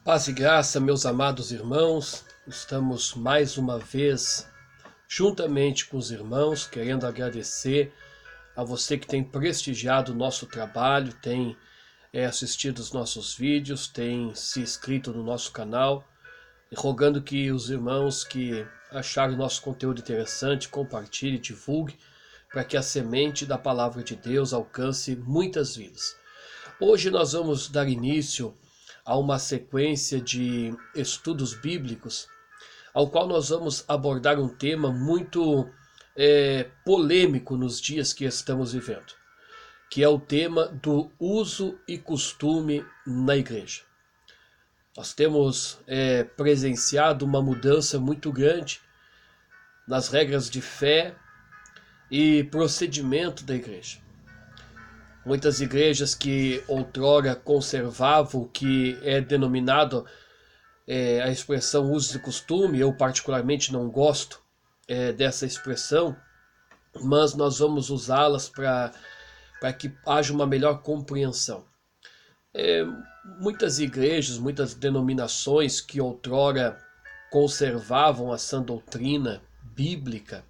Paz e graça, meus amados irmãos, estamos mais uma vez juntamente com os irmãos, querendo agradecer a você que tem prestigiado o nosso trabalho, tem assistido os nossos vídeos, tem se inscrito no nosso canal, e rogando que os irmãos que acharam o nosso conteúdo interessante, compartilhem, divulguem, para que a semente da palavra de Deus alcance muitas vidas. Hoje nós vamos dar início a uma sequência de estudos bíblicos, ao qual nós vamos abordar um tema muito polêmico nos dias que estamos vivendo, que é o tema do uso e costume na igreja. Nós temos presenciado uma mudança muito grande nas regras de fé e procedimento da igreja. Muitas igrejas que outrora conservavam o que é denominado a expressão uso e costume, eu particularmente não gosto dessa expressão, mas nós vamos usá-las para que haja uma melhor compreensão. Muitas igrejas, muitas denominações que outrora conservavam a sã doutrina bíblica,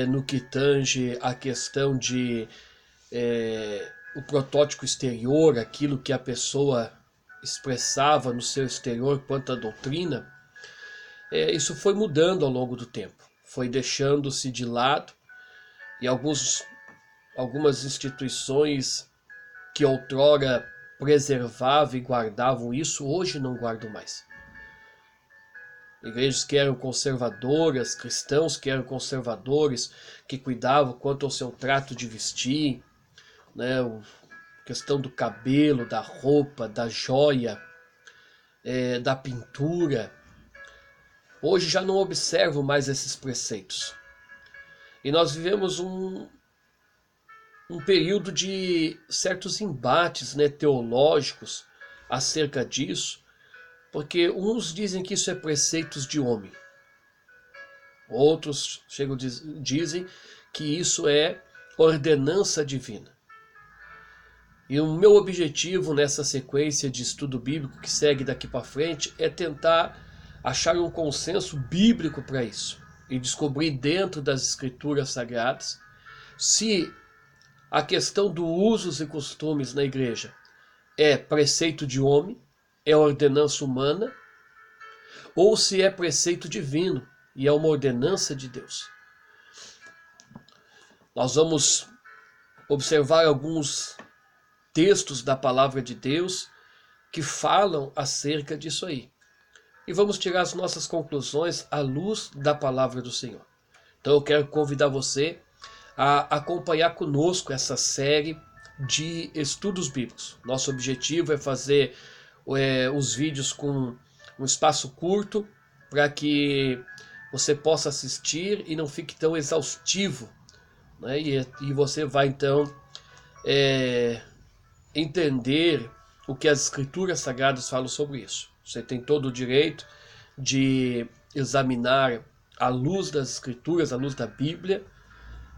no que tange a questão de o protótipo exterior, aquilo que a pessoa expressava no seu exterior quanto à doutrina, isso foi mudando ao longo do tempo, foi deixando-se de lado, e algumas instituições que outrora preservavam e guardavam isso, hoje não guardam mais. Igrejas que eram conservadoras, cristãos que eram conservadores, que cuidavam quanto ao seu trato de vestir, né, questão do cabelo, da roupa, da joia, da pintura. Hoje já não observo mais esses preceitos. E nós vivemos um período de certos embates, né, teológicos acerca disso, porque uns dizem que isso é preceitos de homem. Outros dizem que isso é ordenança divina. E o meu objetivo nessa sequência de estudo bíblico que segue daqui para frente é tentar achar um consenso bíblico para isso e descobrir dentro das escrituras sagradas se a questão dos usos e costumes na igreja é preceito de homem, é ordenança humana, ou se é preceito divino e é uma ordenança de Deus. Nós vamos observar alguns textos da palavra de Deus que falam acerca disso aí. E vamos tirar as nossas conclusões à luz da palavra do Senhor. Então eu quero convidar você a acompanhar conosco essa série de estudos bíblicos. Nosso objetivo é fazer os vídeos com um espaço curto, para que você possa assistir e não fique tão exaustivo, né? E você vai então entender o que as escrituras sagradas falam sobre isso. Você tem todo o direito de examinar à luz das escrituras, à luz da Bíblia,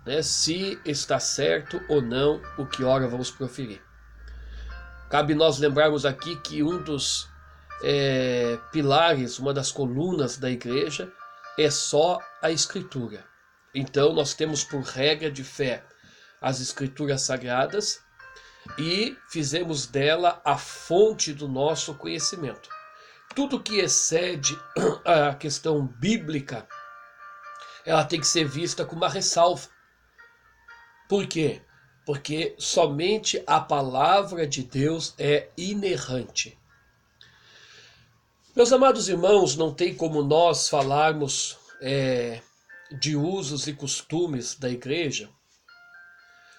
né, se está certo ou não o que ora vamos proferir. Cabe nós lembrarmos aqui que um dos pilares, uma das colunas da igreja é só a escritura. Então nós temos por regra de fé as escrituras sagradas e fizemos dela a fonte do nosso conhecimento. Tudo que excede a questão bíblica, ela tem que ser vista com uma ressalva. Por quê? Porque somente a palavra de Deus é inerrante. Meus amados irmãos, não tem como nós falarmos de usos e costumes da igreja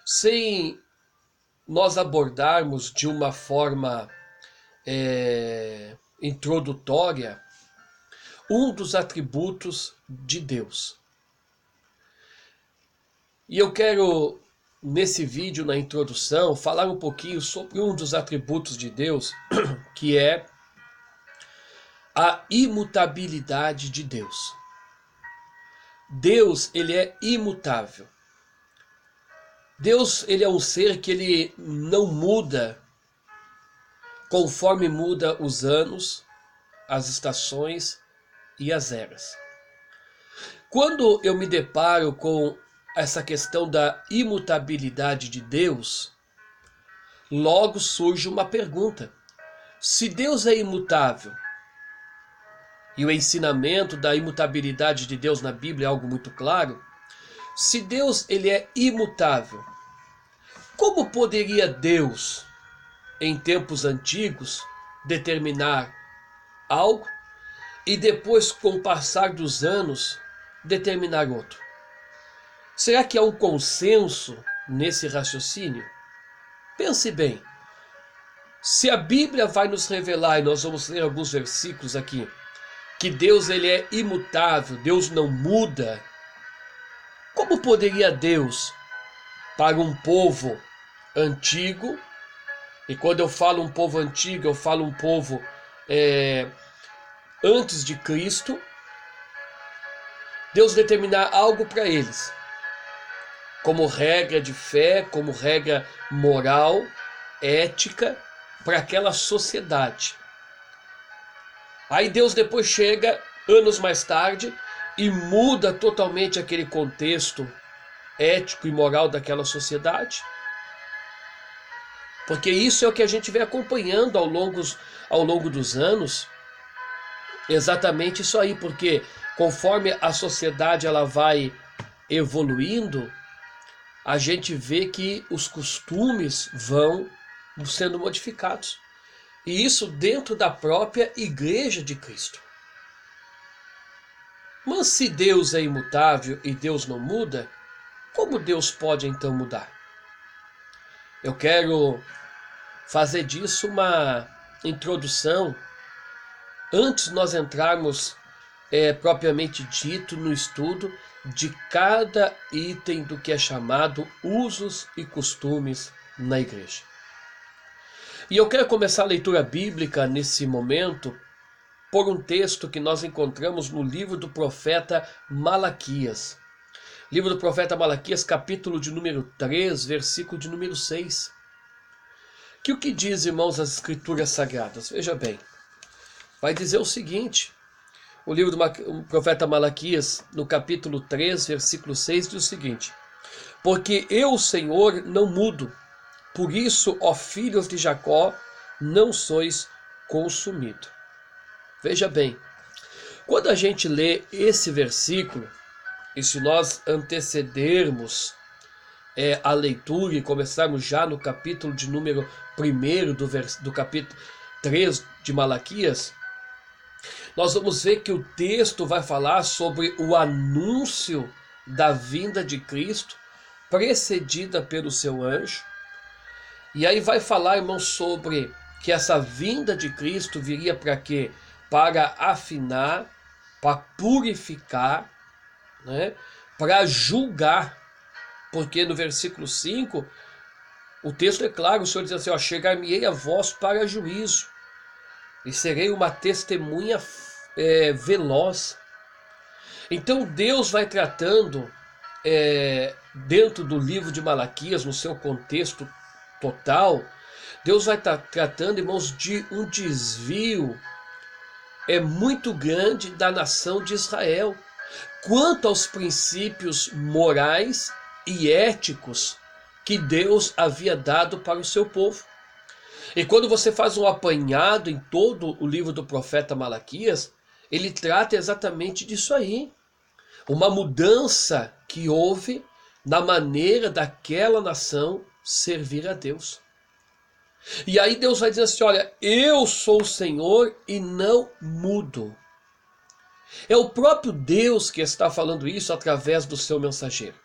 sem nós abordarmos de uma forma introdutória um dos atributos de Deus. E eu quero, nesse vídeo, na introdução, falar um pouquinho sobre um dos atributos de Deus, que é a imutabilidade de Deus. Deus, ele é imutável. Deus, ele é um ser que ele não muda conforme muda os anos, as estações e as eras. Quando eu me deparo com essa questão da imutabilidade de Deus, logo surge uma pergunta. Se Deus é imutável, e o ensinamento da imutabilidade de Deus na Bíblia é algo muito claro, se Deus ele é imutável, como poderia Deus, em tempos antigos, determinar algo e depois, com o passar dos anos, determinar outro? Será que há um consenso nesse raciocínio? Pense bem. Se a Bíblia vai nos revelar, e nós vamos ler alguns versículos aqui, que Deus ele é imutável, Deus não muda, como poderia Deus, para um povo antigo, e quando eu falo um povo antigo, eu falo um povo antes de Cristo, Deus determinar algo para eles, como regra de fé, como regra moral, ética, para aquela sociedade. Aí Deus depois chega, anos mais tarde, e muda totalmente aquele contexto ético e moral daquela sociedade. Porque isso é o que a gente vem acompanhando ao longo dos anos. Exatamente isso aí, porque conforme a sociedade ela vai evoluindo, a gente vê que os costumes vão sendo modificados. E isso dentro da própria Igreja de Cristo. Mas se Deus é imutável e Deus não muda, como Deus pode então mudar? Eu quero fazer disso uma introdução antes nós entrarmos propriamente dito no estudo de cada item do que é chamado usos e costumes na igreja. E eu quero começar a leitura bíblica nesse momento por um texto que nós encontramos no livro do profeta Malaquias. Livro do profeta Malaquias, capítulo de número 3, versículo de número 6. Que o que diz, irmãos, as escrituras sagradas? Veja bem, vai dizer o seguinte, o livro do profeta Malaquias, no capítulo 3, versículo 6, diz o seguinte: porque eu, Senhor, não mudo, por isso, ó filhos de Jacó, não sois consumidos. Veja bem, quando a gente lê esse versículo, e se nós antecedermos a leitura e começarmos já no capítulo de número 1 do capítulo 3 de Malaquias, nós vamos ver que o texto vai falar sobre o anúncio da vinda de Cristo, precedida pelo seu anjo. E aí vai falar, irmãos, sobre que essa vinda de Cristo viria para quê? Para afinar, para purificar, né? Para julgar. Porque no versículo 5, o texto é claro, o Senhor diz assim, chegar-me-ei a vós para juízo, e serei uma testemunha veloz. Então Deus vai tratando, dentro do livro de Malaquias, no seu contexto total, Deus vai estar tratando, irmãos, de um desvio muito grande da nação de Israel, quanto aos princípios morais e éticos que Deus havia dado para o seu povo. E quando você faz um apanhado em todo o livro do profeta Malaquias, ele trata exatamente disso aí. Uma mudança que houve na maneira daquela nação servir a Deus. E aí Deus vai dizer assim, olha, eu sou o Senhor e não mudo. É o próprio Deus que está falando isso através do seu mensageiro.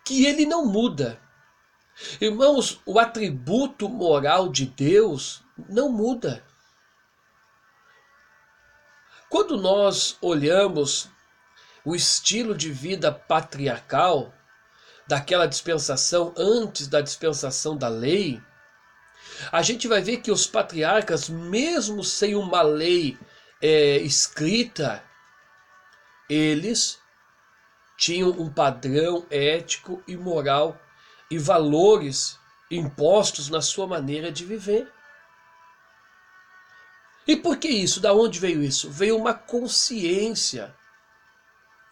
Que ele não muda. Irmãos, o atributo moral de Deus não muda. Quando nós olhamos o estilo de vida patriarcal daquela dispensação antes da dispensação da lei, a gente vai ver que os patriarcas, mesmo sem uma lei escrita, eles tinham um padrão ético e moral e valores impostos na sua maneira de viver. E por que isso? Da onde veio isso? Veio uma consciência,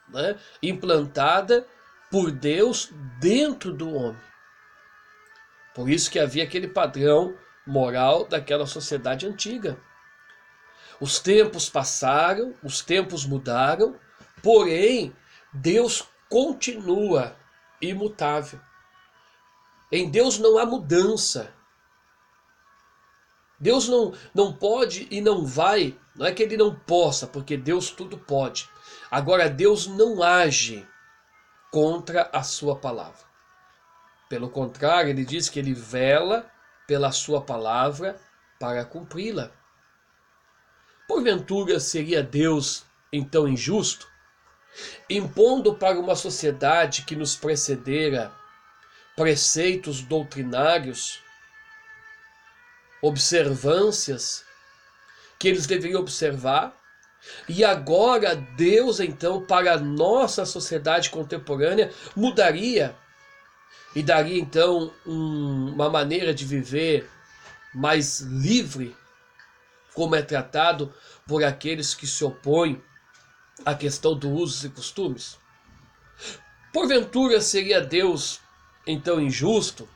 né, implantada por Deus dentro do homem. Por isso que havia aquele padrão moral daquela sociedade antiga. Os tempos passaram, os tempos mudaram, porém Deus continua imutável. Em Deus não há mudança. Deus não pode e não vai, não é que ele não possa, porque Deus tudo pode. Agora, Deus não age contra a sua palavra. Pelo contrário, ele diz que ele vela pela sua palavra para cumpri-la. Porventura seria Deus então injusto, impondo para uma sociedade que nos precedera preceitos doutrinários, observâncias que eles deveriam observar, e agora Deus então para a nossa sociedade contemporânea mudaria e daria então uma maneira de viver mais livre, como é tratado por aqueles que se opõem à questão dos usos e costumes? Porventura seria Deus então injusto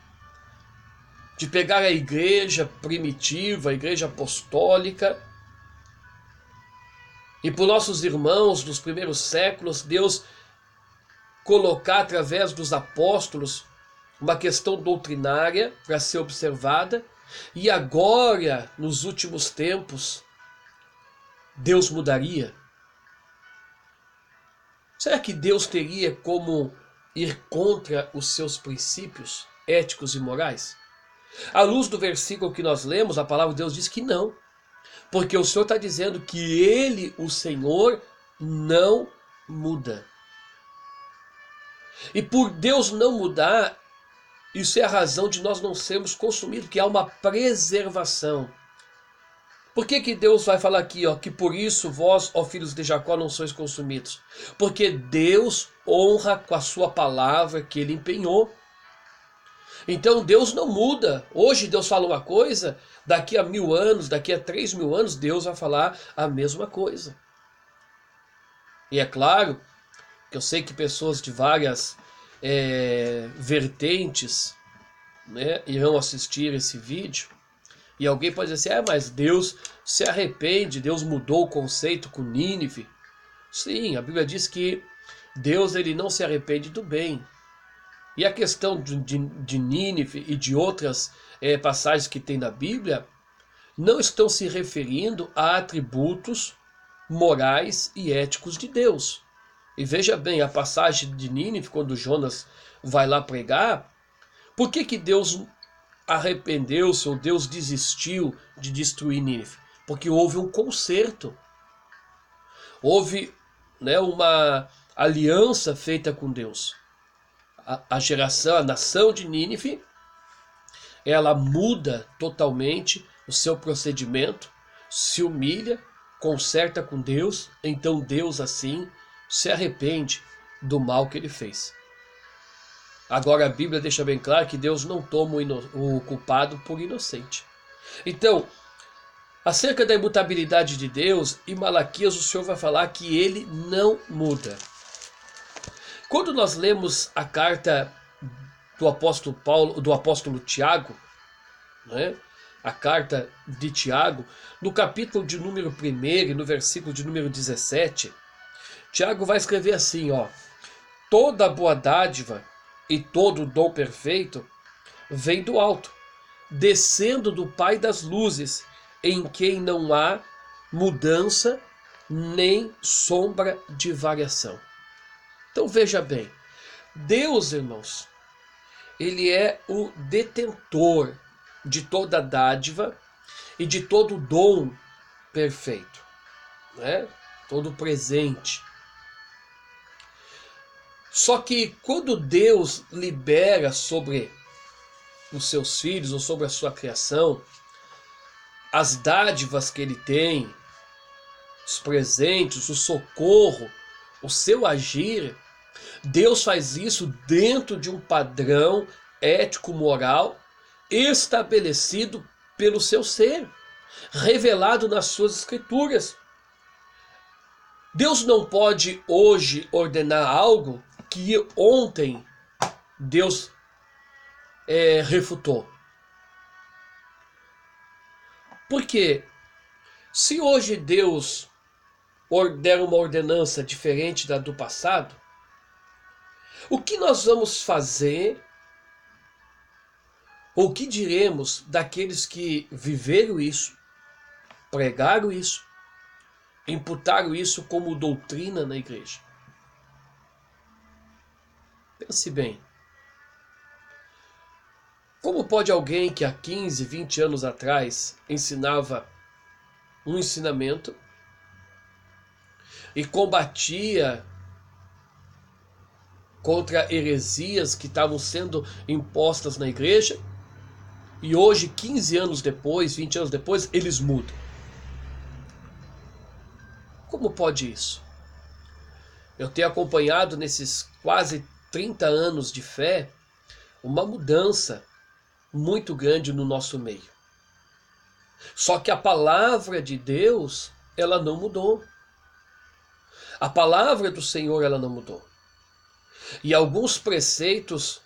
de pegar a igreja primitiva, a igreja apostólica, e por nossos irmãos dos primeiros séculos, Deus colocar através dos apóstolos uma questão doutrinária para ser observada, e agora, nos últimos tempos, Deus mudaria? Será que Deus teria como ir contra os seus princípios éticos e morais? À luz do versículo que nós lemos, a palavra de Deus diz que não. Porque o Senhor está dizendo que Ele, o Senhor, não muda. E por Deus não mudar, isso é a razão de nós não sermos consumidos, que há uma preservação. Por que Deus vai falar aqui, que por isso vós, ó filhos de Jacó, não sois consumidos? Porque Deus honra com a sua palavra que Ele empenhou. Então Deus não muda. Hoje Deus fala uma coisa, daqui a 1000 anos, daqui a 3000 anos, Deus vai falar a mesma coisa. E é claro que eu sei que pessoas de várias vertentes, né, irão assistir esse vídeo, e alguém pode dizer assim, mas Deus se arrepende, Deus mudou o conceito com Nínive. Sim, a Bíblia diz que Deus ele não se arrepende do bem. E a questão de Nínive e de outras passagens que tem na Bíblia não estão se referindo a atributos morais e éticos de Deus. E veja bem, a passagem de Nínive, quando Jonas vai lá pregar, por que Deus arrependeu-se ou Deus desistiu de destruir Nínive? Porque houve um conserto. Houve, né, uma aliança feita com Deus. A geração, a nação de Nínive, ela muda totalmente o seu procedimento, se humilha, conserta com Deus, então Deus assim se arrepende do mal que ele fez. Agora a Bíblia deixa bem claro que Deus não toma o culpado por inocente. Então, acerca da imutabilidade de Deus, em Malaquias o Senhor vai falar que ele não muda. Quando nós lemos a carta do apóstolo Paulo, do apóstolo Tiago, né, a carta de Tiago, no capítulo de número 1 e no versículo de número 17, Tiago vai escrever assim, toda boa dádiva e todo dom perfeito vem do alto, descendo do Pai das luzes, em quem não há mudança nem sombra de variação. Então veja bem, Deus, irmãos, ele é o detentor de toda dádiva e de todo dom perfeito, né? Todo presente. Só que quando Deus libera sobre os seus filhos ou sobre a sua criação as dádivas que ele tem, os presentes, o socorro, o seu agir, Deus faz isso dentro de um padrão ético-moral estabelecido pelo seu ser. revelado nas suas escrituras. Deus não pode hoje ordenar algo que ontem Deus refutou. Porque se hoje Deus der uma ordenança diferente da do passado, o que nós vamos fazer, ou o que diremos daqueles que viveram isso, pregaram isso, imputaram isso como doutrina na igreja? Pense bem. Como pode alguém que há 15, 20 anos atrás ensinava um ensinamento e combatia contra heresias que estavam sendo impostas na igreja, e hoje, 15 anos depois, 20 anos depois, eles mudam? Como pode isso? Eu tenho acompanhado nesses quase 30 anos de fé uma mudança muito grande no nosso meio. Só que a palavra de Deus, ela não mudou. A palavra do Senhor, ela não mudou. E alguns preceitos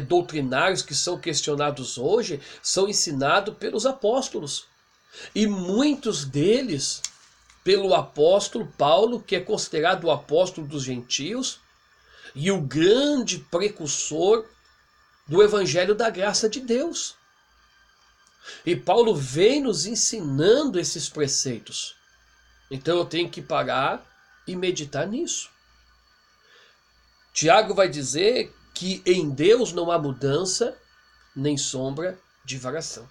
doutrinários que são questionados hoje são ensinados pelos apóstolos. E muitos deles pelo apóstolo Paulo, que é considerado o apóstolo dos gentios e o grande precursor do evangelho da graça de Deus. E Paulo vem nos ensinando esses preceitos. Então eu tenho que parar e meditar nisso. Tiago vai dizer que em Deus não há mudança, nem sombra de variação.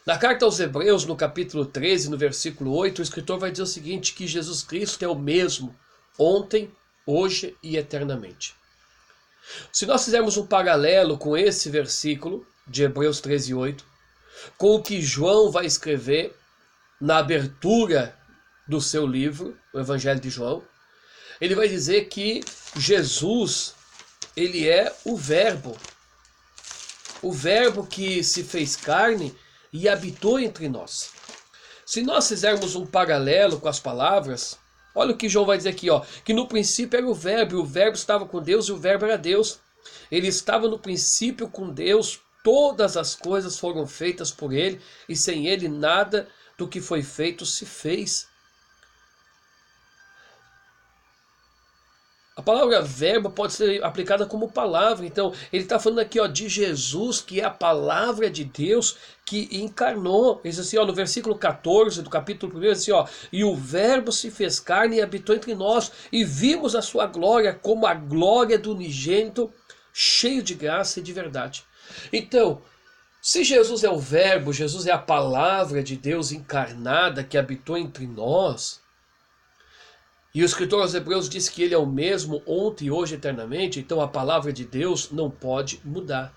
Na carta aos Hebreus, no capítulo 13, no versículo 8, o escritor vai dizer o seguinte, que Jesus Cristo é o mesmo ontem, hoje e eternamente. Se nós fizermos um paralelo com esse versículo de Hebreus 13, 8, com o que João vai escrever na abertura do seu livro, o Evangelho de João, ele vai dizer que Jesus, ele é o Verbo que se fez carne e habitou entre nós. Se nós fizermos um paralelo com as palavras, olha o que João vai dizer aqui, ó, que no princípio era o Verbo, e o Verbo estava com Deus, e o Verbo era Deus. Ele estava no princípio com Deus, todas as coisas foram feitas por ele, e sem ele nada do que foi feito se fez. A palavra verbo pode ser aplicada como palavra. Então, ele está falando aqui, ó, de Jesus, que é a palavra de Deus que encarnou. Ele diz assim, ó, no versículo 14 do capítulo 1, assim, ó, e o verbo se fez carne e habitou entre nós, e vimos a sua glória como a glória do unigênito, cheio de graça e de verdade. Então, se Jesus é o verbo, Jesus é a palavra de Deus encarnada que habitou entre nós, e o escritor aos Hebreus diz que ele é o mesmo ontem, hoje, eternamente, então a palavra de Deus não pode mudar.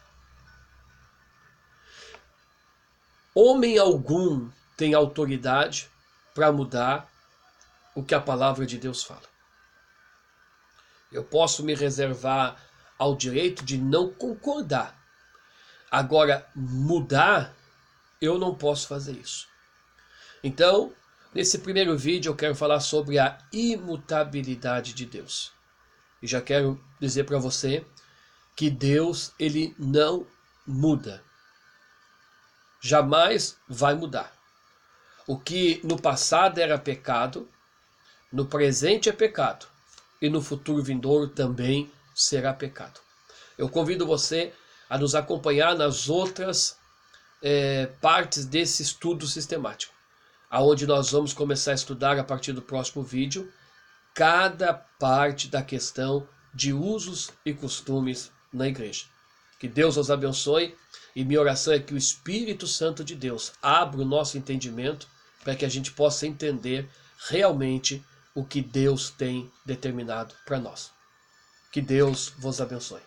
Homem algum tem autoridade para mudar o que a palavra de Deus fala. Eu posso me reservar ao direito de não concordar. Agora, mudar, eu não posso fazer isso. Então, nesse primeiro vídeo eu quero falar sobre a imutabilidade de Deus. E já quero dizer para você que Deus, ele não muda. Jamais vai mudar. O que no passado era pecado, no presente é pecado. E no futuro vindouro também será pecado. Eu convido você a nos acompanhar nas outras partes desse estudo sistemático, aonde nós vamos começar a estudar a partir do próximo vídeo cada parte da questão de usos e costumes na igreja. Que Deus os abençoe, e minha oração é que o Espírito Santo de Deus abra o nosso entendimento para que a gente possa entender realmente o que Deus tem determinado para nós. Que Deus vos abençoe.